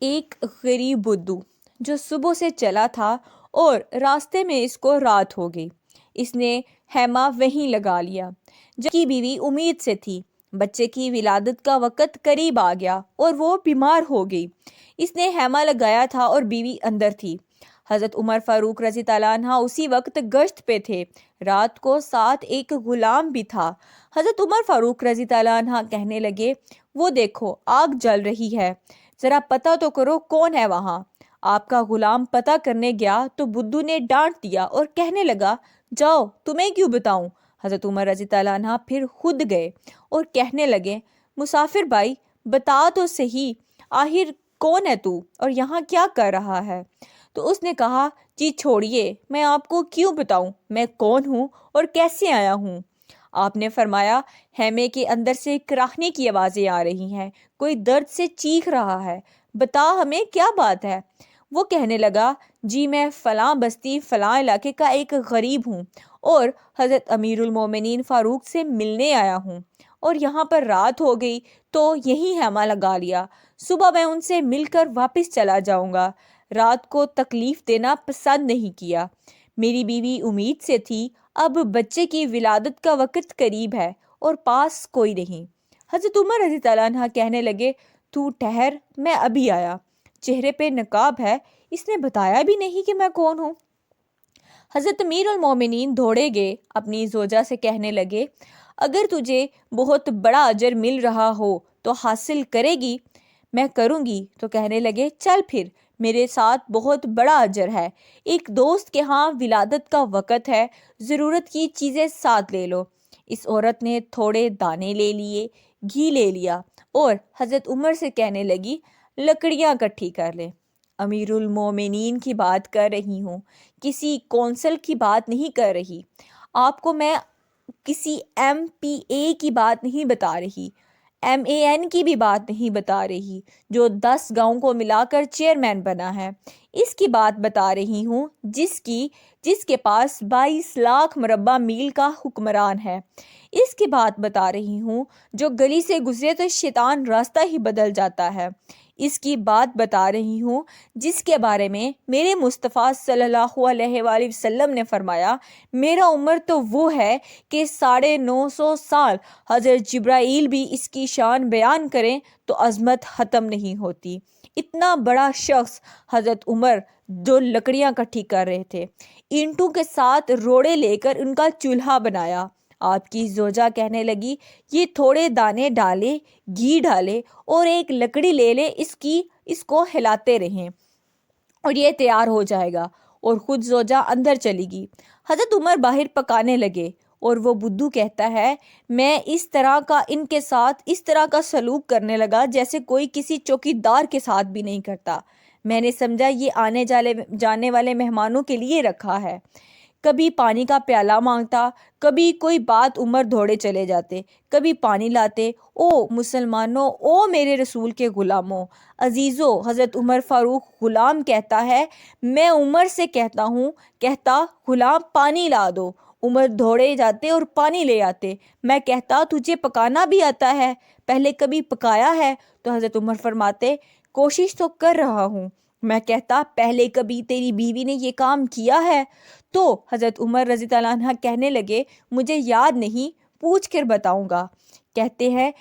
ایک غریب بدو جو صبح سے چلا تھا اور راستے میں اس کو رات ہو گئی۔ اس نے خیمہ وہیں لگا لیا جب کی بیوی امید سے تھی۔ بچے کی ولادت کا وقت قریب آ گیا اور وہ بیمار ہو گئی۔ اس نے خیمہ لگایا تھا اور بیوی اندر تھی۔ حضرت عمر فاروق رضی اللہ عنہ اسی وقت گشت پہ تھے۔ رات کو ساتھ ایک غلام بھی تھا۔ حضرت عمر فاروق رضی اللہ عنہ کہنے لگے، وہ دیکھو آگ جل رہی ہے، ذرا پتہ تو کرو کون ہے وہاں۔ آپ کا غلام پتہ کرنے گیا تو بدو نے ڈانٹ دیا اور کہنے لگا، جاؤ تمہیں کیوں بتاؤں۔ حضرت عمر رضی اللہ عنہ پھر خود گئے اور کہنے لگے، مسافر بھائی بتا تو صحیح، آخر کون ہے تو اور یہاں کیا کر رہا ہے؟ تو اس نے کہا، جی چھوڑیے، میں آپ کو کیوں بتاؤں میں کون ہوں اور کیسے آیا ہوں۔ آپ نے فرمایا، خیمے کے اندر سے کراہنے کی آوازیں آ رہی ہیں، کوئی درد سے چیخ رہا ہے، بتا ہمیں کیا بات ہے۔ وہ کہنے لگا، جی میں فلاں بستی فلاں علاقے کا ایک غریب ہوں اور حضرت امیر المومنین فاروق سے ملنے آیا ہوں، اور یہاں پر رات ہو گئی تو یہیں خیمہ لگا لیا۔ صبح میں ان سے مل کر واپس چلا جاؤں گا۔ رات کو تکلیف دینا پسند نہیں کیا۔ میری بیوی امید سے تھی، اب بچے کی ولادت کا وقت قریب ہے اور پاس کوئی نہیں۔ حضرت عمر رضی اللہ عنہ کہنے لگے، تو ٹھہر، میں ابھی آیا۔ چہرے پہ نقاب ہے، اس نے بتایا بھی نہیں کہ میں کون ہوں۔ حضرت امیر المومنین دوڑے گئے، اپنی زوجہ سے کہنے لگے، اگر تجھے بہت بڑا اجر مل رہا ہو تو حاصل کرے گی؟ میں کروں گی۔ تو کہنے لگے، چل پھر، میرے ساتھ بہت بڑا اجر ہے۔ ایک دوست کے ہاں ولادت کا وقت ہے، ضرورت کی چیزیں ساتھ لے لو۔ اس عورت نے تھوڑے دانے لے لیے، گھی لے لیا اور حضرت عمر سے کہنے لگی، لکڑیاں کٹھی کر لے۔ امیر المومنین کی بات کر رہی ہوں، کسی کونسل کی بات نہیں کر رہی۔ آپ کو میں کسی MPA کی بات نہیں بتا رہی، MAN کی بھی بات نہیں بتا رہی جو 10 گاؤں کو ملا کر چیئرمین بنا ہے۔ اس کی بات بتا رہی ہوں جس کے پاس 22 لاکھ مربع میل کا حکمران ہے۔ اس کی بات بتا رہی ہوں جو گلی سے گزرے تو شیطان راستہ ہی بدل جاتا ہے۔ اس کی بات بتا رہی ہوں جس کے بارے میں میرے مصطفیٰ صلی اللہ علیہ وآلہ وسلم نے فرمایا، میرا عمر تو وہ ہے کہ 950 سال، حضرت جبرائیل بھی اس کی شان بیان کریں تو عظمت ختم نہیں ہوتی۔ اتنا بڑا شخص حضرت عمر جو لکڑیاں کٹھی کر رہے تھے، اینٹوں کے ساتھ روڑے لے کر ان کا چولہا بنایا۔ آپ کی زوجہ کہنے لگی، یہ تھوڑے دانے ڈالے، گھی ڈالے اور ایک لکڑی لے لے، اس کو ہلاتے رہیں اور یہ تیار ہو جائے گا، اور خود زوجہ اندر چلی گئی۔ حضرت عمر باہر پکانے لگے اور وہ بدو کہتا ہے، میں اس طرح کا سلوک کرنے لگا جیسے کوئی کسی چوکیدار کے ساتھ بھی نہیں کرتا۔ میں نے سمجھا یہ آنے جانے والے مہمانوں کے لیے رکھا ہے۔ کبھی پانی کا پیالہ مانگتا، کبھی کوئی بات عمر دوڑے چلے جاتے، کبھی پانی لاتے۔ او مسلمانوں، او میرے رسول کے غلاموں، عزیزو، حضرت عمر فاروق غلام کہتا ہے، میں عمر سے کہتا غلام پانی لا دو۔ عمر دوڑے جاتے اور پانی لے آتے۔ میں کہتا تجھے پکانا بھی آتا ہے، پہلے کبھی پکایا ہے؟ تو حضرت عمر فرماتے، کوشش تو کر رہا ہوں۔ میں کہتا، پہلے کبھی تیری بیوی نے یہ کام کیا ہے؟ تو حضرت عمر رضی اللہ عنہ کہنے لگے، مجھے یاد نہیں، پوچھ کر بتاؤں گا۔ کہتے ہیں،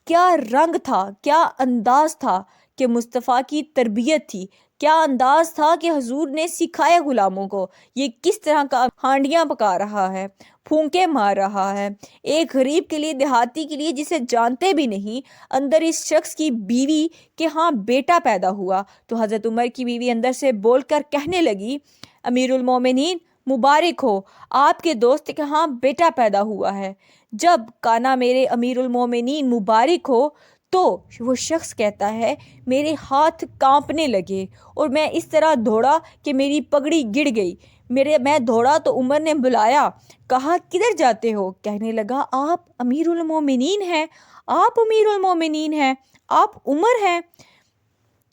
کیا رنگ تھا، کیا انداز تھا کہ مصطفیٰ کی تربیت تھی، کیا انداز تھا کہ حضور نے سکھایا غلاموں کو، یہ کس طرح کا ہانڈیاں پکا رہا ہے، پھونکے مار رہا ہے، ایک غریب کے لیے، دیہاتی کے لیے جسے جانتے بھی نہیں۔ اندر اس شخص کی بیوی کے ہاں بیٹا پیدا ہوا تو حضرت عمر کی بیوی اندر سے بول کر کہنے لگی، امیر المومنین مبارک ہو، آپ کے دوست کے ہاں بیٹا پیدا ہوا ہے۔ جب کانا میرے امیر المومنین مبارک ہو تو وہ شخص کہتا ہے، میرے ہاتھ کانپنے لگے اور میں اس طرح دوڑا کہ میری پگڑی گر گئی۔ میں دوڑا تو عمر نے بلایا، کہا کدھر جاتے ہو؟ کہنے لگا، آپ امیر المومنین ہیں، آپ امیر المومنین ہیں، آپ عمر ہیں،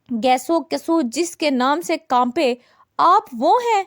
گیسو کسو جس کے نام سے کانپے، آپ وہ ہیں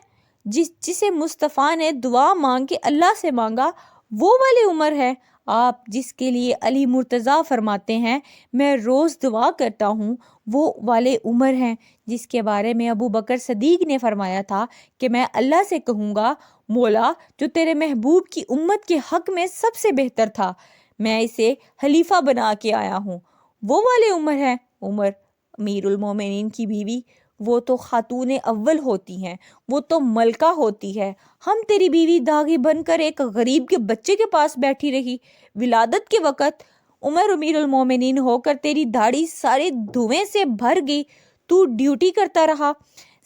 جسے مصطفیٰ نے دعا مانگ کے اللہ سے مانگا وہ والی عمر ہے آپ جس کے لیے علی مرتضیٰ فرماتے ہیں میں روز دعا کرتا ہوں، وہ والے عمر ہیں جس کے بارے میں ابو بکر صدیق نے فرمایا تھا کہ میں اللہ سے کہوں گا مولا جو تیرے محبوب کی امت کے حق میں سب سے بہتر تھا، میں اسے خلیفہ بنا کے آیا ہوں۔ وہ والے عمر ہے عمر امیر المومنین کی بیوی، وہ تو خاتون اول ہوتی ہیں، وہ تو ملکہ ہوتی ہے، ہم تیری بیوی داغی بن کر ایک غریب کے بچے کے پاس بیٹھی رہی، ولادت کے وقت عمر امیر المومنین ہو کر تیری داڑھی سارے دھویں سے بھر گئی، تو ڈیوٹی کرتا رہا۔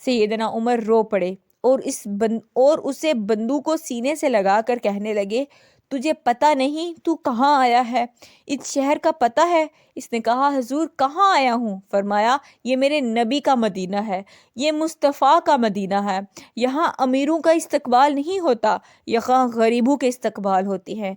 سیدنا عمر رو پڑے اور اسے بندوق کو سینے سے لگا کر کہنے لگے تجھے پتہ نہیں تو کہاں آیا ہے، اس شہر کا پتہ ہے؟ اس نے کہا حضور کہاں آیا ہوں؟ فرمایا یہ میرے نبی کا مدینہ ہے، یہ مصطفیٰ کا مدینہ ہے، یہاں امیروں کا استقبال نہیں ہوتا، یہاں غریبوں کے استقبال ہوتی ہے۔